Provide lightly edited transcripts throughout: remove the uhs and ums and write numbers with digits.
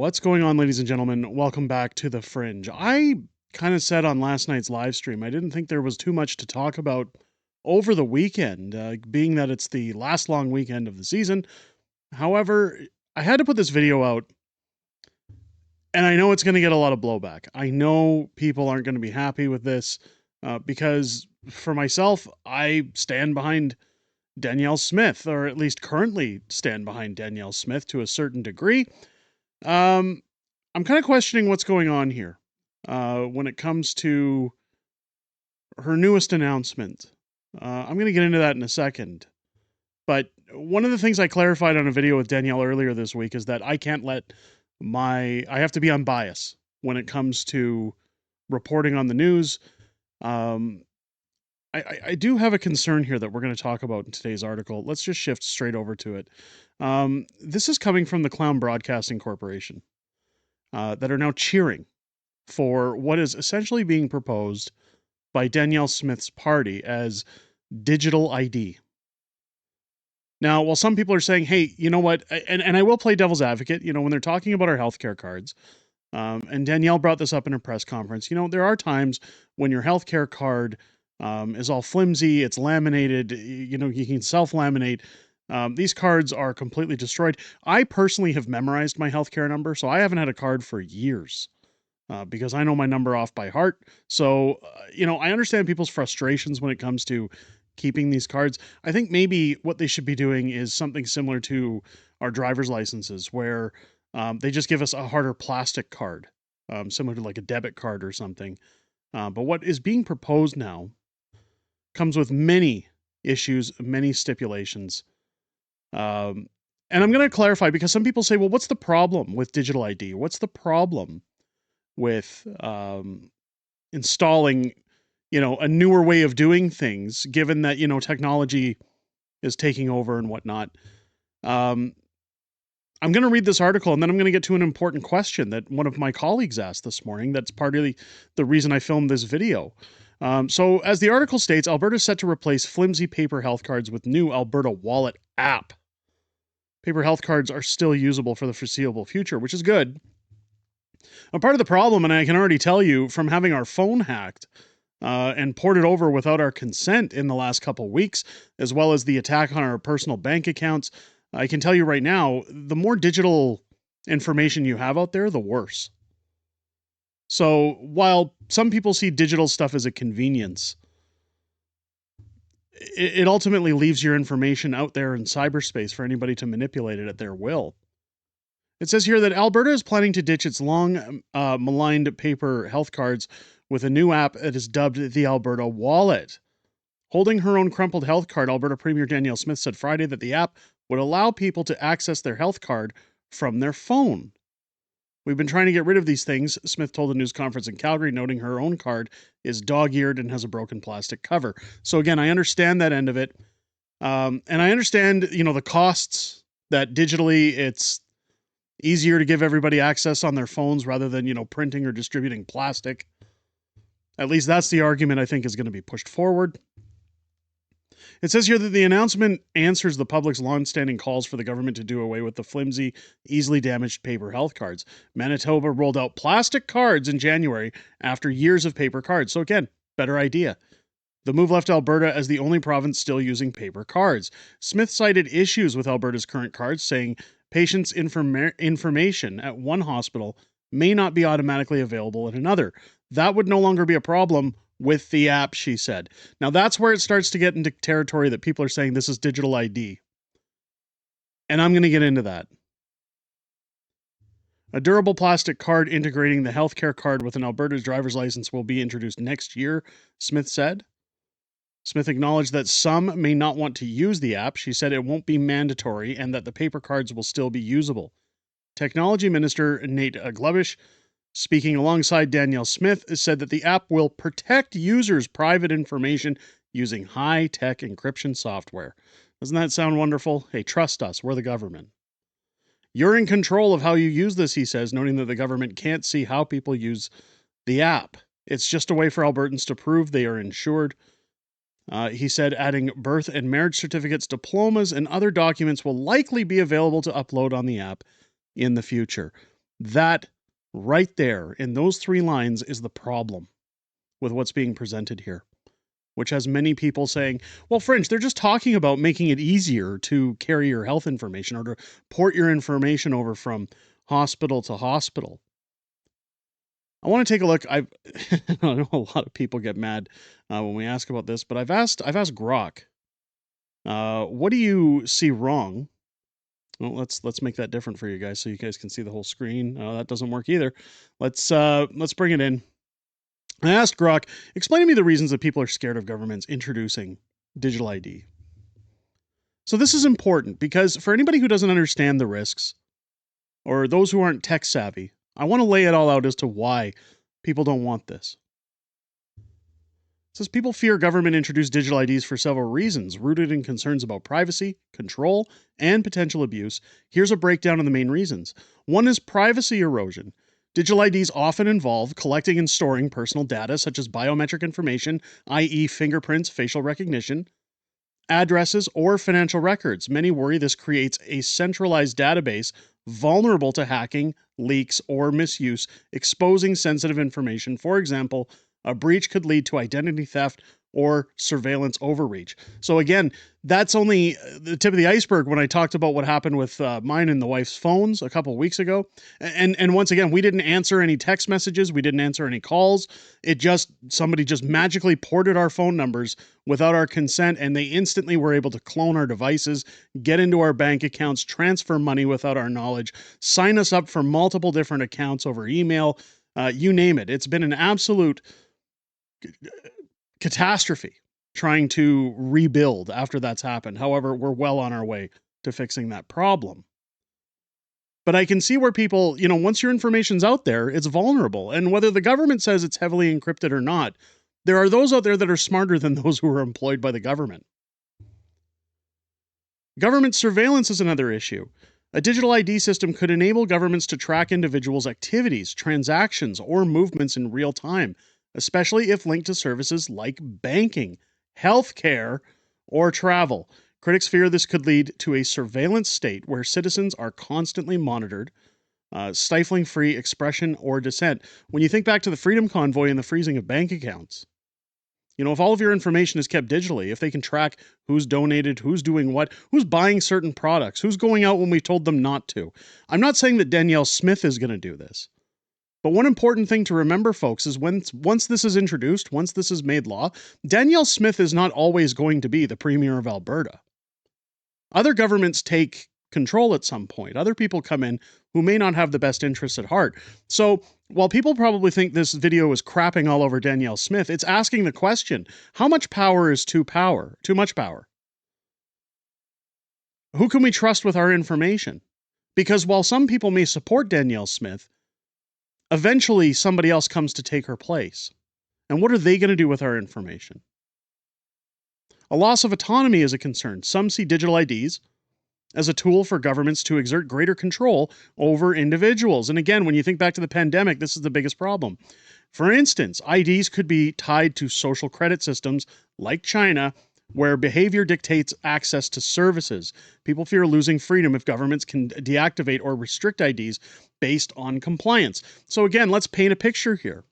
What's going on, ladies and gentlemen? Welcome back to the Fringe. I kind of said on last night's live stream, I didn't think there was too much to talk about over the weekend, being that it's the last long weekend of the season. However, I had to put this video out, and I know it's going to get a lot of blowback. I know people aren't going to be happy with this because for myself, I stand behind Danielle Smith, or at least currently stand behind Danielle Smith to a certain degree. I'm kind of questioning what's going on here when it comes to her newest announcement. I'm going to get into that in a second. But one of the things I clarified on a video with Danielle earlier this week is that I can't let I have to be unbiased when it comes to reporting on the news. I do have a concern here that we're going to talk about in today's article. Let's just shift straight over to it. This is coming from the Clown Broadcasting Corporation that are now cheering for what is essentially being proposed by Danielle Smith's party as digital ID. Now, while some people are saying, hey, you know what, and I will play devil's advocate, when they're talking about our healthcare cards, and Danielle brought this up in a press conference, there are times when your healthcare card is all flimsy, it's laminated, you can self-laminate. These cards are completely destroyed. I personally have memorized my healthcare number, so I haven't had a card for years because I know my number off by heart. So, I understand people's frustrations when it comes to keeping these cards. I think maybe what they should be doing is something similar to our driver's licenses, where they just give us a harder plastic card, similar to like a debit card or something. But what is being proposed now comes with many issues, many stipulations. And I'm going to clarify because some people say, well, what's the problem with digital ID? What's the problem with installing, a newer way of doing things, given that, technology is taking over and whatnot? I'm going to read this article, and then I'm going to get to an important question that one of my colleagues asked this morning. That's partly the reason I filmed this video. So as the article states, Alberta is set to replace flimsy paper health cards with new Alberta Wallet app. Paper health cards are still usable for the foreseeable future, which is good. A part of the problem, and I can already tell you from having our phone hacked and ported over without our consent in the last couple weeks, as well as the attack on our personal bank accounts, I can tell you right now, the more digital information you have out there, the worse. So while some people see digital stuff as a convenience, it ultimately leaves your information out there in cyberspace for anybody to manipulate it at their will. It says here that Alberta is planning to ditch its long maligned paper health cards with a new app that is dubbed the Alberta Wallet. Holding her own crumpled health card, Alberta Premier Danielle Smith said Friday that the app would allow people to access their health card from their phone. We've been trying to get rid of these things, Smith told a news conference in Calgary, noting her own card is dog-eared and has a broken plastic cover. So again, I understand that end of it. And I understand, the costs that digitally it's easier to give everybody access on their phones rather than, printing or distributing plastic. At least that's the argument I think is going to be pushed forward. It says here that the announcement answers the public's long-standing calls for the government to do away with the flimsy, easily damaged paper health cards. Manitoba rolled out plastic cards in January after years of paper cards. So again, better idea. The move left Alberta as the only province still using paper cards. Smith cited issues with Alberta's current cards, saying patients' information at one hospital may not be automatically available at another. That would no longer be a problem with the app, she said. Now that's where it starts to get into territory that people are saying this is digital ID. And I'm going to get into that. A durable plastic card integrating the healthcare card with an Alberta's driver's license will be introduced next year, Smith said. Smith acknowledged that some may not want to use the app. She said it won't be mandatory and that the paper cards will still be usable. Technology Minister Nate Glubish, speaking alongside Danielle Smith, said that the app will protect users' private information using high-tech encryption software. Doesn't that sound wonderful? Hey, trust us. We're the government. You're in control of how you use this, he says, noting that the government can't see how people use the app. It's just a way for Albertans to prove they are insured. He said, adding birth and marriage certificates, diplomas, and other documents will likely be available to upload on the app in the future. That right there in those 3 lines is the problem with what's being presented here, which has many people saying, well, Fringe, they're just talking about making it easier to carry your health information or to port your information over from hospital to hospital. I want to take a look. I know a lot of people get mad when we ask about this, but I've asked Grok, what do you see wrong? Well, let's make that different for you guys so you guys can see the whole screen. That doesn't work either. Let's bring it in. I asked Grok, explain to me the reasons that people are scared of governments introducing digital ID. So this is important because for anybody who doesn't understand the risks or those who aren't tech savvy, I want to lay it all out as to why people don't want this. It says people fear government-introduced digital IDs for several reasons, rooted in concerns about privacy, control, and potential abuse. Here's a breakdown of the main reasons. One is privacy erosion. Digital IDs often involve collecting and storing personal data such as biometric information, i.e. fingerprints, facial recognition, addresses, or financial records. Many worry this creates a centralized database vulnerable to hacking, leaks, or misuse, exposing sensitive information. For example, a breach could lead to identity theft or surveillance overreach. So again, that's only the tip of the iceberg when I talked about what happened with mine and the wife's phones a couple of weeks ago. And once again, we didn't answer any text messages. We didn't answer any calls. Somebody just magically ported our phone numbers without our consent, and they instantly were able to clone our devices, get into our bank accounts, transfer money without our knowledge, sign us up for multiple different accounts over email, you name it. It's been an absolute catastrophe trying to rebuild after that's happened. However, we're well on our way to fixing that problem. But I can see where people, once your information's out there, it's vulnerable. And whether the government says it's heavily encrypted or not, there are those out there that are smarter than those who are employed by the government. Government surveillance is another issue. A digital ID system could enable governments to track individuals' activities, transactions, or movements in real time, especially if linked to services like banking, healthcare, or travel. Critics fear this could lead to a surveillance state where citizens are constantly monitored, stifling free expression or dissent. When you think back to the Freedom Convoy and the freezing of bank accounts, if all of your information is kept digitally, if they can track who's donated, who's doing what, who's buying certain products, who's going out when we told them not to. I'm not saying that Danielle Smith is going to do this. But one important thing to remember, folks, is once this is introduced, once this is made law, Danielle Smith is not always going to be the Premier of Alberta. Other governments take control at some point. Other people come in who may not have the best interests at heart. So while people probably think this video is crapping all over Danielle Smith, it's asking the question, how much power is too much power? Who can we trust with our information? Because while some people may support Danielle Smith, eventually somebody else comes to take her place. And what are they going to do with our information? A loss of autonomy is a concern. Some see digital IDs as a tool for governments to exert greater control over individuals. And again, when you think back to the pandemic, this is the biggest problem. For instance, IDs could be tied to social credit systems like China, where behavior dictates access to services. People fear losing freedom if governments can deactivate or restrict IDs based on compliance. So again, let's paint a picture here.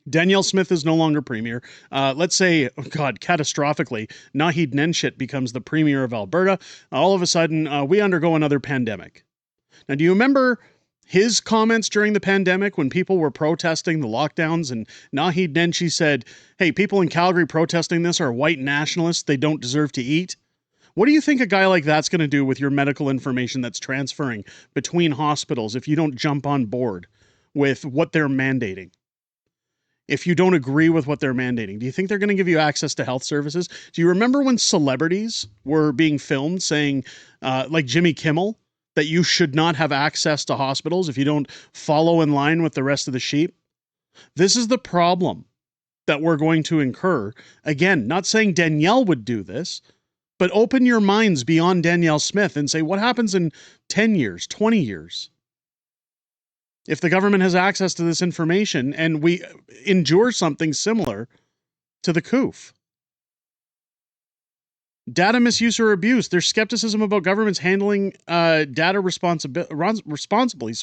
Danielle Smith is no longer premier. Let's say, catastrophically, Naheed Nenshit becomes the premier of Alberta. All of a sudden, we undergo another pandemic. Now, do you remember his comments during the pandemic when people were protesting the lockdowns and Naheed Nenshit said, hey, people in Calgary protesting this are white nationalists. They don't deserve to eat. What do you think a guy like that's going to do with your medical information that's transferring between hospitals if you don't jump on board with what they're mandating? If you don't agree with what they're mandating, do you think they're going to give you access to health services? Do you remember when celebrities were being filmed saying, like Jimmy Kimmel, that you should not have access to hospitals if you don't follow in line with the rest of the sheep? This is the problem that we're going to incur. Again, not saying Danielle would do this, but open your minds beyond Danielle Smith and say, what happens in 10 years, 20 years? If the government has access to this information and we endure something similar to the COOF. Data misuse or abuse. There's skepticism about governments handling data responsibly.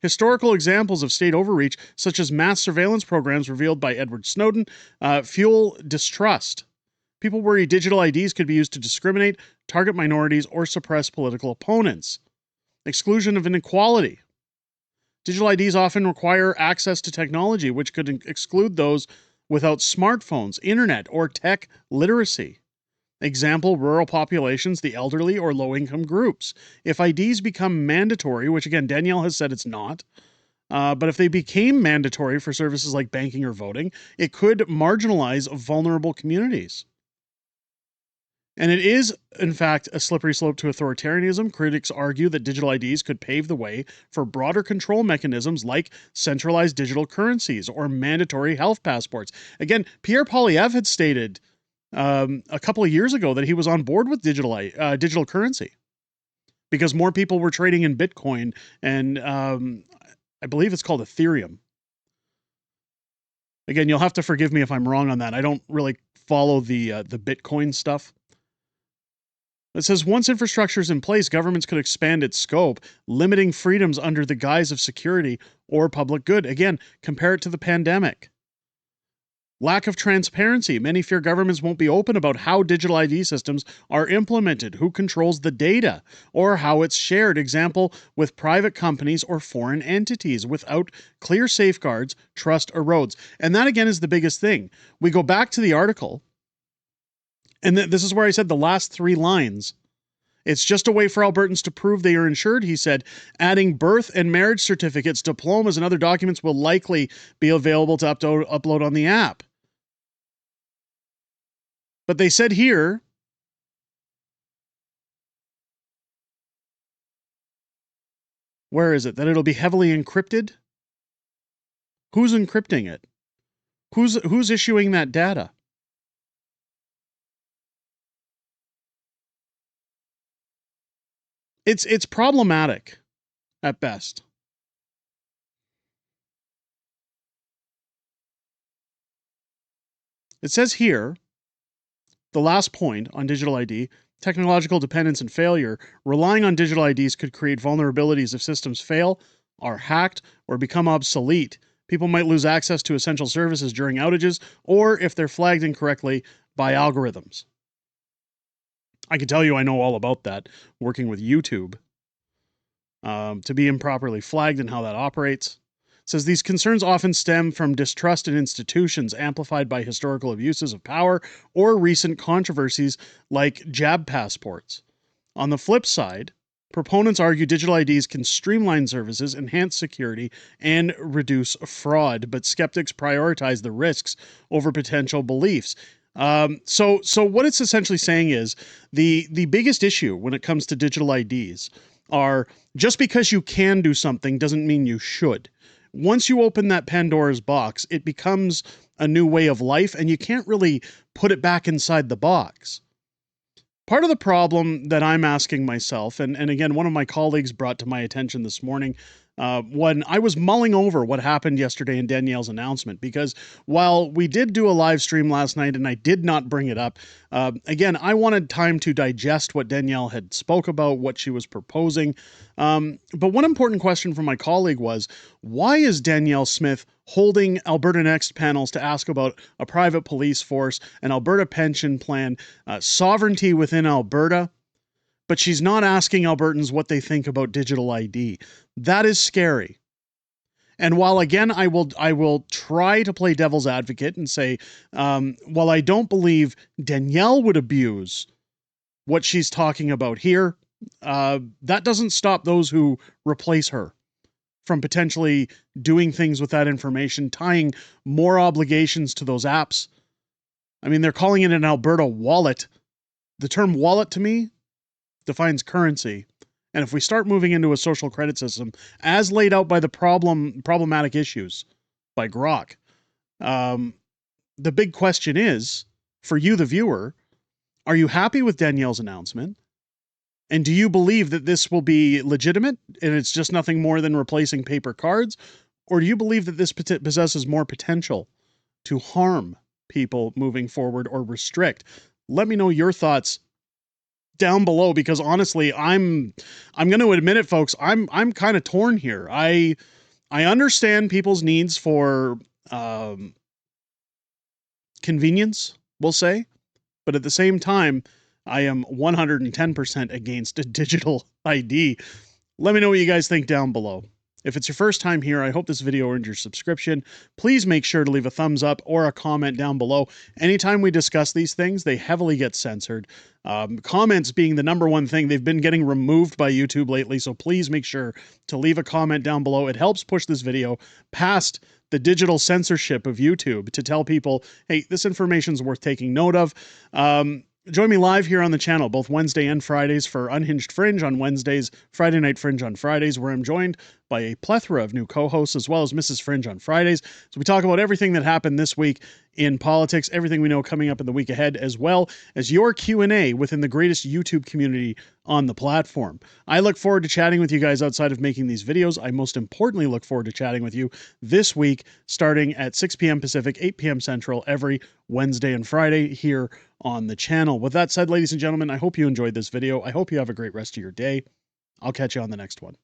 Historical examples of state overreach, such as mass surveillance programs revealed by Edward Snowden, fuel distrust. People worry digital IDs could be used to discriminate, target minorities, or suppress political opponents. Exclusion of inequality. Digital IDs often require access to technology, which could exclude those without smartphones, internet, or tech literacy. Example, rural populations, the elderly, or low-income groups. If IDs become mandatory, which again, Danielle has said it's not, but if they became mandatory for services like banking or voting, it could marginalize vulnerable communities. And it is, in fact, a slippery slope to authoritarianism. Critics argue that digital IDs could pave the way for broader control mechanisms like centralized digital currencies or mandatory health passports. Again, Pierre Poilievre had stated a couple of years ago that he was on board with digital currency because more people were trading in Bitcoin and I believe it's called Ethereum. Again, you'll have to forgive me if I'm wrong on that. I don't really follow the Bitcoin stuff. It says, once infrastructure is in place, governments could expand its scope, limiting freedoms under the guise of security or public good. Again, compare it to the pandemic. Lack of transparency. Many fear governments won't be open about how digital ID systems are implemented, who controls the data, or how it's shared. Example, with private companies or foreign entities. Without clear safeguards, trust erodes. And that, again, is the biggest thing. We go back to the article, and this is where I said the last 3 lines. It's just a way for Albertans to prove they are insured, he said. Adding birth and marriage certificates, diplomas, and other documents will likely be available to upload on the app. But they said here, where is it? That it'll be heavily encrypted? Who's encrypting it? Who's issuing that data? It's problematic at best. It says here, the last point on digital ID, technological dependence and failure. Relying on digital IDs could create vulnerabilities if systems fail, are hacked, or become obsolete. People might lose access to essential services during outages, or if they're flagged incorrectly by algorithms. I can tell you I know all about that, working with YouTube, to be improperly flagged and how that operates. It says these concerns often stem from distrust in institutions amplified by historical abuses of power or recent controversies like jab passports. On the flip side, proponents argue digital IDs can streamline services, enhance security, and reduce fraud, but skeptics prioritize the risks over potential beliefs. So what it's essentially saying is the biggest issue when it comes to digital IDs are just because you can do something doesn't mean you should. Once you open that Pandora's box, it becomes a new way of life, and you can't really put it back inside the box. Part of the problem that I'm asking myself, and again, one of my colleagues brought to my attention this morning, when I was mulling over what happened yesterday in Danielle's announcement, because while we did do a live stream last night and I did not bring it up, again, I wanted time to digest what Danielle had spoke about, what she was proposing. But one important question from my colleague was, why is Danielle Smith holding Alberta Next panels to ask about a private police force, an Alberta pension plan, sovereignty within Alberta, but she's not asking Albertans what they think about digital ID? That is scary. And while, again, I will try to play devil's advocate and say, while I don't believe Danielle would abuse what she's talking about here, that doesn't stop those who replace her from potentially doing things with that information, tying more obligations to those apps. I mean, they're calling it an Alberta wallet. The term wallet to me defines currency. And if we start moving into a social credit system, as laid out by the problematic issues by Grok, the big question is, for you, the viewer, are you happy with Danielle's announcement? And do you believe that this will be legitimate and it's just nothing more than replacing paper cards? Or do you believe that this possesses more potential to harm people moving forward or restrict? Let me know your thoughts down below, because honestly, I'm going to admit it, folks. I'm kind of torn here. I understand people's needs for convenience, we'll say, but at the same time, I am 110% against a digital ID. Let me know what you guys think down below. If it's your first time here, I hope this video earned your subscription. Please make sure to leave a thumbs up or a comment down below. Anytime we discuss these things, they heavily get censored. Comments being the number one thing. They've been getting removed by YouTube lately, so please make sure to leave a comment down below. It helps push this video past the digital censorship of YouTube to tell people, hey, this information is worth taking note of. Join me live here on the channel, both Wednesday and Fridays, for Unhinged Fringe on Wednesdays, Friday Night Fringe on Fridays, where I'm joined by a plethora of new co-hosts, as well as Mrs. Fringe on Fridays. So we talk about everything that happened this week in politics, everything we know coming up in the week ahead, as well as your Q&A within the greatest YouTube community on the platform. I look forward to chatting with you guys outside of making these videos. I most importantly look forward to chatting with you this week, starting at 6 p.m. Pacific, 8 p.m. Central, every Wednesday and Friday here on the channel. With that said, ladies and gentlemen, I hope you enjoyed this video. I hope you have a great rest of your day. I'll catch you on the next one.